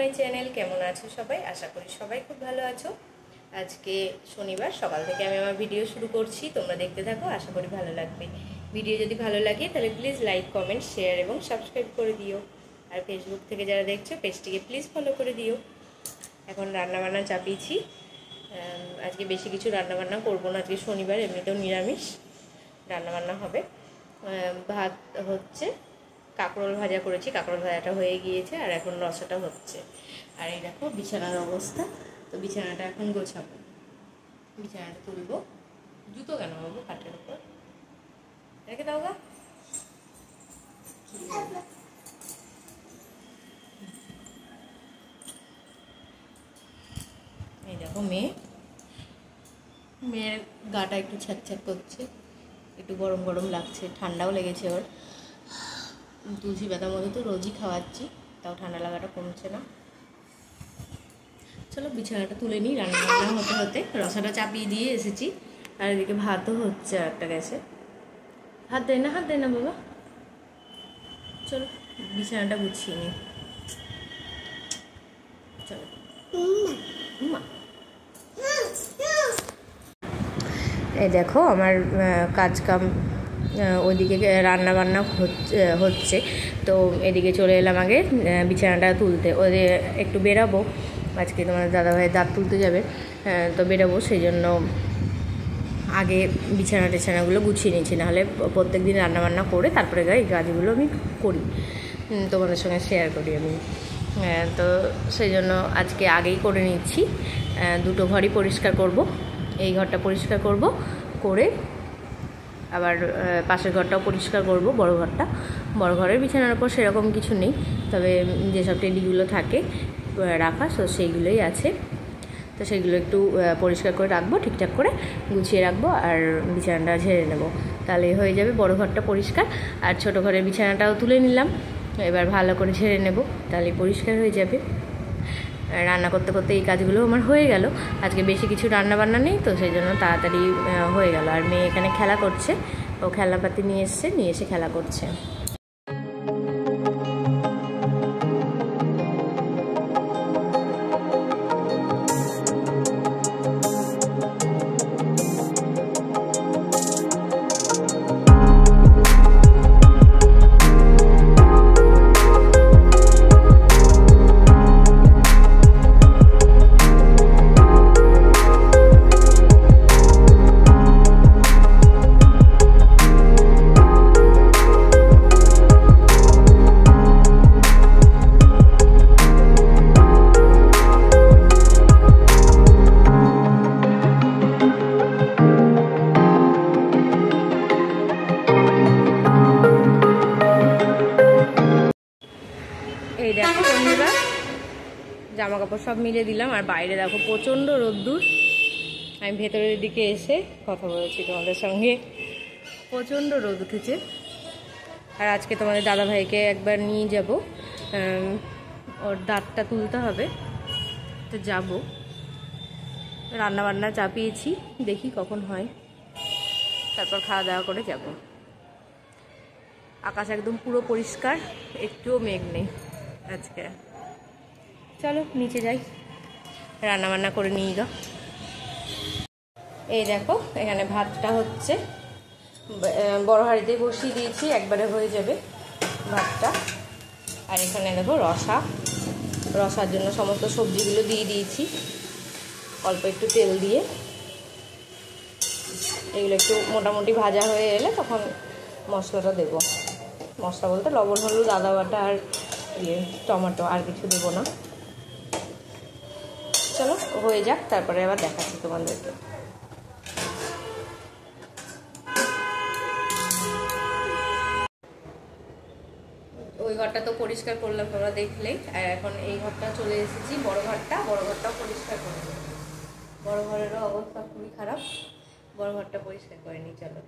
My channel. কেমন আছো সবাই? আশা করি সবাই খুব ভালো আছো। আজকে শনিবার সকাল থেকে আমি আমার ভিডিও শুরু করছি, তোমরা দেখতে থাকো, আশা করি ভালো লাগবে। ভিডিও যদি ভালো লাগে তাহলে প্লিজ লাইক, কমেন্ট, শেয়ার এবং সাবস্ক্রাইব করে দিও। আর ফেসবুক থেকে যারা দেখছো পেজটিকে প্লিজ ফলো করে দিও। এখন রান্নাবান্না চাপিয়েছি। আজকে বেশি কিছু রান্নাবান্না করবো না, আজকে শনিবার, এমনিতেও নিরামিষ রান্নাবান্না হবে। ভাত হচ্ছে, কাঁকরোল ভাজা করেছি, কাঁকরোল ভাজাটা হয়ে গিয়েছে, আর এখন রসাটা হচ্ছে। আর এই দেখো বিছানার অবস্থা, তো বিছানাটা এখন গোছাবো, বিছানাটা তুলবো। জুতো কেন বাবু খাটের উপর রেখে দাও গা। এই দেখো মেয়ের গাটা একটু ছ্যাঁক করছে, একটু গরম গরম লাগছে, ঠান্ডাও লেগেছে ওর। তুলসী পাতার মধ্যে তো রোজই খাওয়াচ্ছি, তাও ঠান্ডা লাগাটা কমছে না। চলো বিছানাটা তুলে নিই। রান্না হতে হতে রসাটা চাপিয়ে দিয়ে এসেছি, আর এদিকে ভাতও হচ্ছে একটা গ্যাসে। হাত দেয় না বাবা। চলো বিছানাটা গুছিয়ে নিই। চলো এই দেখো আমার কাজ কাম, ওইদিকে রান্নাবান্না হচ্ছে, তো এদিকে চলে এলাম আগে বিছানাটা তুলতে। ওদের একটু বেরাবো, আজকে তোমার দাদাভাইয়ের দাঁত তুলতে যাবে, তো বেরাবো, সেই জন্য আগে বিছানাগুলো গুছিয়ে নিচ্ছি। নাহলে প্রত্যেক দিন রান্নাবান্না করে তারপরে এই কাজগুলো আমি করি, তোমাদের সঙ্গে শেয়ার করি আমি। তো সেই জন্য আজকে আগেই করে নিচ্ছি। দুটো ঘরই পরিষ্কার করব, এই ঘরটা পরিষ্কার করব, করে আবার পাশের ঘরটাও পরিষ্কার করব, বড় ঘরের বিছানার উপর সেরকম কিছু নেই, তবে যেসব টেডিগুলো থাকে রাখা, তো সেইগুলোই আছে। তো সেইগুলো একটু পরিষ্কার করে রাখবো, ঠিকঠাক করে গুছিয়ে রাখবো, আর বিছানাটা ঝেড়ে নেব, তাহলে হয়ে যাবে বড় ঘরটা পরিষ্কার। আর ছোটো ঘরের বিছানাটাও তুলে নিলাম, এবার ভালো করে ঝেড়ে নেব, তাহলে পরিষ্কার হয়ে যাবে। রান্না করতে করতে এই কাজগুলো আমার হয়ে গেল। আজকে বেশি কিছু রান্নাবান্না নেই, তো সেই জন্য তাড়াতাড়ি হয়ে গেল। আর মেয়ে এখানে খেলা করছে, ও খেলনাপাতি নিয়ে এসে খেলা করছে। এই দেখো বন্ধুরা, জামা কাপড় সব মিলে দিলাম, আর বাইরে দেখো প্রচণ্ড রোদ্দুর। আমি ভেতরের দিকে এসে কথা বলছি তোমাদের সঙ্গে, প্রচণ্ড রোদ উঠেছে। আর আজকে তোমাদের দাদাভাইকে একবার নিয়ে যাব, ওর দাঁতটা তুলতে হবে, তো যাব। রান্নাবান্না চাপিয়েছি, দেখি কখন হয়, তারপর খাওয়া দাওয়া করে যাব। আকাশ একদম পুরো পরিষ্কার, একটুও মেঘ নেই আজকে। চলো নিচে যাই, রান্নাবান্না করে নিয়ে গা। এই দেখো এখানে ভাতটা হচ্ছে, বড় হাঁড়িতে বসিয়ে দিয়েছি, একবারে হয়ে যাবে ভাতটা। আর এখানে দেখো রসার জন্য সমস্ত সবজিগুলো দিয়ে দিয়েছি, অল্প একটু তেল দিয়ে। এগুলো একটু মোটামুটি ভাজা হয়ে এলে তখন মশলাটা দেবো। মশলা বলতে লবণ, হলুদ, আদা বাটা আর টমেটো, আর কিছু দেবো না। চলো হয়ে যাক, তারপরে আবার দেখাচ্ছি তোমাদেরকে। ওই ঘরটা তো পরিষ্কার করলাম, তোমরা দেখলেই। আর এখন এই ঘরটা চলে এসেছি, বড় ঘরটাও পরিষ্কার করে নেব। বড় ঘরেরও অবস্থা খুবই খারাপ, বড় ঘরটা পরিষ্কার করে নিই। চলো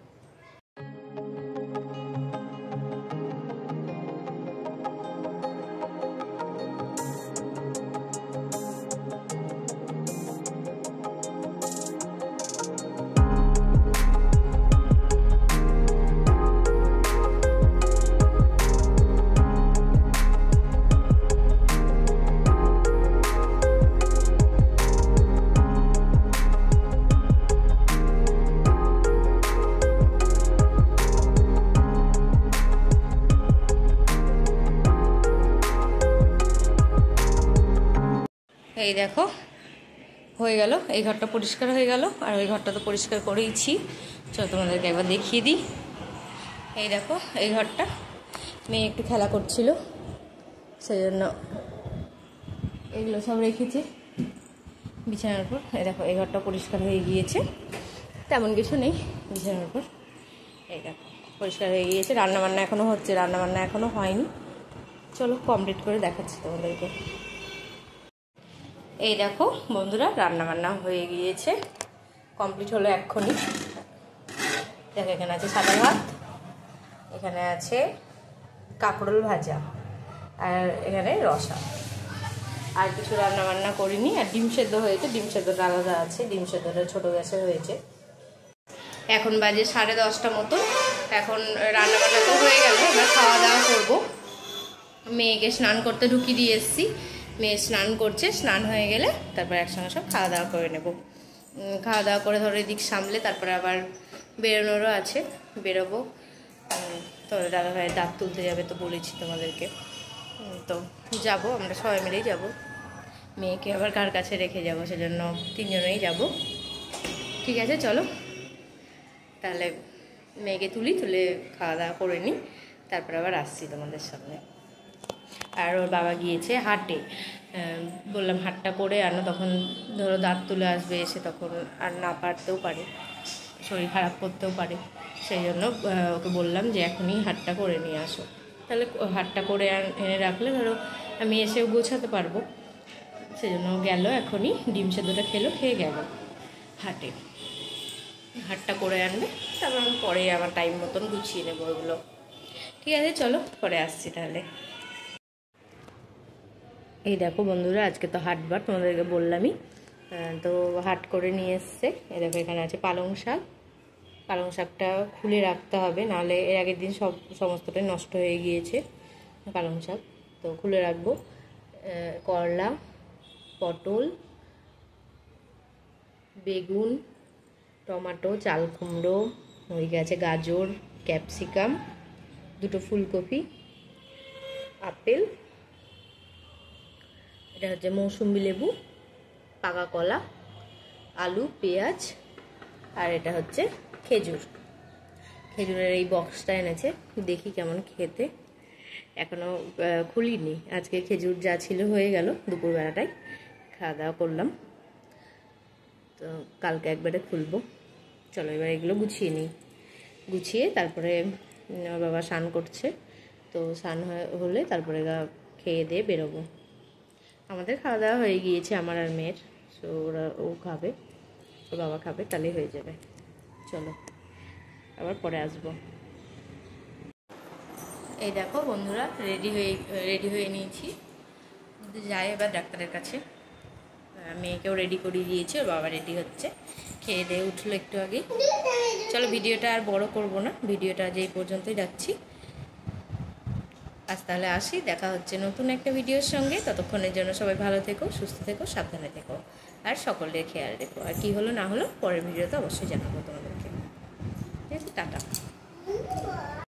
এই দেখো হয়ে গেল, এই ঘরটা পরিষ্কার হয়ে গেল, আর ওই ঘরটা তো পরিষ্কার করেইছি। চলো তোমাদেরকে একবার দেখিয়ে দিই। এই দেখো এই ঘরটা, মেয়ে একটু খেলা করছিল সেই জন্য এগুলো সব রেখেছি বিছানার উপর। এই দেখো এই ঘরটা পরিষ্কার হয়ে গিয়েছে, তেমন কিছু নেই বিছানার উপর। এই দেখো পরিষ্কার হয়ে গিয়েছে। রান্নাবান্না এখনও হচ্ছে, রান্নাবান্না এখনও হয়নি। চলো কমপ্লিট করে দেখাচ্ছি তোমাদেরকে। এই দেখো বন্ধুরা রান্নাবান্না হয়ে গিয়েছে, কমপ্লিট হলো এক্ষুনি। দেখো এখানে আছে সাদা ভাত, এখানে আছে কাঁকরোল ভাজা, আর এখানে রসা। আর কিছু রান্নাবান্না করিনি। আর ডিম সেদ্ধ হয়েছে, ডিম সেদ্ধটা আলাদা আছে, ডিম সেদ্ধটা ছোটো গ্যাসে হয়েছে। এখন বাজে 10:30 মতো। এখন রান্নাবান্না তো হয়ে গেল, এবার খাওয়া দাওয়া করবো। মেয়েকে স্নান করতে ঢুকিয়ে দিয়ে এসেছি, মেয়ে স্নান করছে, স্নান হয়ে গেলে তারপর একসঙ্গে সব খাওয়া দাওয়া করে নেব। খাওয়া দাওয়া করে ধরো এদিক সামলে তারপরে আবার বেরোনোরও আছে, বেরোবো। তো দাদাভাইয়ের দাঁত তুলতে যাবে তো বলেছি তোমাদেরকে, তো যাব, আমরা সবাই মিলেই যাব। মেয়েকে আবার কার কাছে রেখে যাব, সেজন্য 3 জনেই যাব। ঠিক আছে চলো তাহলে মেয়েকে তুলে খাওয়া দাওয়া করে নিই, তারপর আবার আসছি তোমাদের সামনে। আর ওর বাবা গিয়েছে হাটে, বললাম হাটটা করে আনো, তখন ধরো দাঁত তুলে আসবে এসে, তখন আর না পারতেও পারে, শরীর খারাপ করতেও পারে। সেই জন্য ওকে বললাম যে এখনই হাটটা করে নিয়ে আসো, তাহলে হাটটা করে এনে রাখলে ধরো আমি এসেও গোছাতে পারবো। সেই জন্য গেল এখনই, ডিম সেদ্ধটা খেয়ে গেল হাটে। হাটটা করে আনবে, তারপর আমি পরে আমার টাইম মতন গুছিয়ে নেবো ওগুলো। ঠিক আছে চলো পরে আসছি তাহলে। এই দেখো বন্ধুরা আজকে তো হাটবার, তোমাদেরকে বললামই। তো হাট করে নিয়ে এসছে। এই দেখো এখানে আছে পালং শাক, পালং শাকটা খুলে রাখতে হবে, নাহলে এর আগের দিন সমস্তটাই নষ্ট হয়ে গিয়েছে পালং শাক, তো খুলে রাখবো। করলা, পটল, বেগুন, টমেটো, চাল কুমড়ো, ওই আছে গাজর, ক্যাপসিকাম, 2টো ফুলকপি, আপেল, এটা হচ্ছে মৌসুম্বি লেবু, পাকা কলা, আলু, পেঁয়াজ, আর এটা হচ্ছে খেজুর। খেজুরের এই বক্সটা এনেছে, দেখি কেমন খেতে, এখনও খুলিনি। আজকে খেজুর যা ছিল হয়ে গেল, দুপুরবেলাটায় খাওয়া দাওয়া করলাম, তো কালকে একবারে খুলবো। চলো এবার এগুলো গুছিয়ে নিই, গুছিয়ে তারপরে ওর বাবা স্নান করছে, তো স্নান হলে তারপরে খেয়ে দিয়ে বেরোবো। আমাদের খাওয়া দাওয়া হয়ে গিয়েছে, আমার আর মেয়ের, তো ও খাবে, ওর বাবা খাবে, তাহলেই হয়ে যাবে। চলো আবার পরে আসবো। এই দেখো বন্ধুরা রেডি হয়ে নিয়েছি, যাই এবার ডাক্তারের কাছে। মেয়েকেও রেডি করিয়ে দিয়েছি, ওর বাবা রেডি হচ্ছে, খেয়ে দিয়ে উঠলো একটু আগে। চলো ভিডিওটা আর বড় করব না, ভিডিওটা যেই পর্যন্তই যাচ্ছি। আজ তাহলে আসি, দেখা হচ্ছে নতুন একটা ভিডিওর সঙ্গে। ততক্ষণের জন্য সবাই ভালো থেকো, সুস্থ থেকো, সাবধানে থেকো, আর সকলের খেয়াল রেখো। আর কি হলো না হলো পরের ভিডিওতে অবশ্যই জানাবো তোমাদেরকে। ঠিক আছে, টাটা।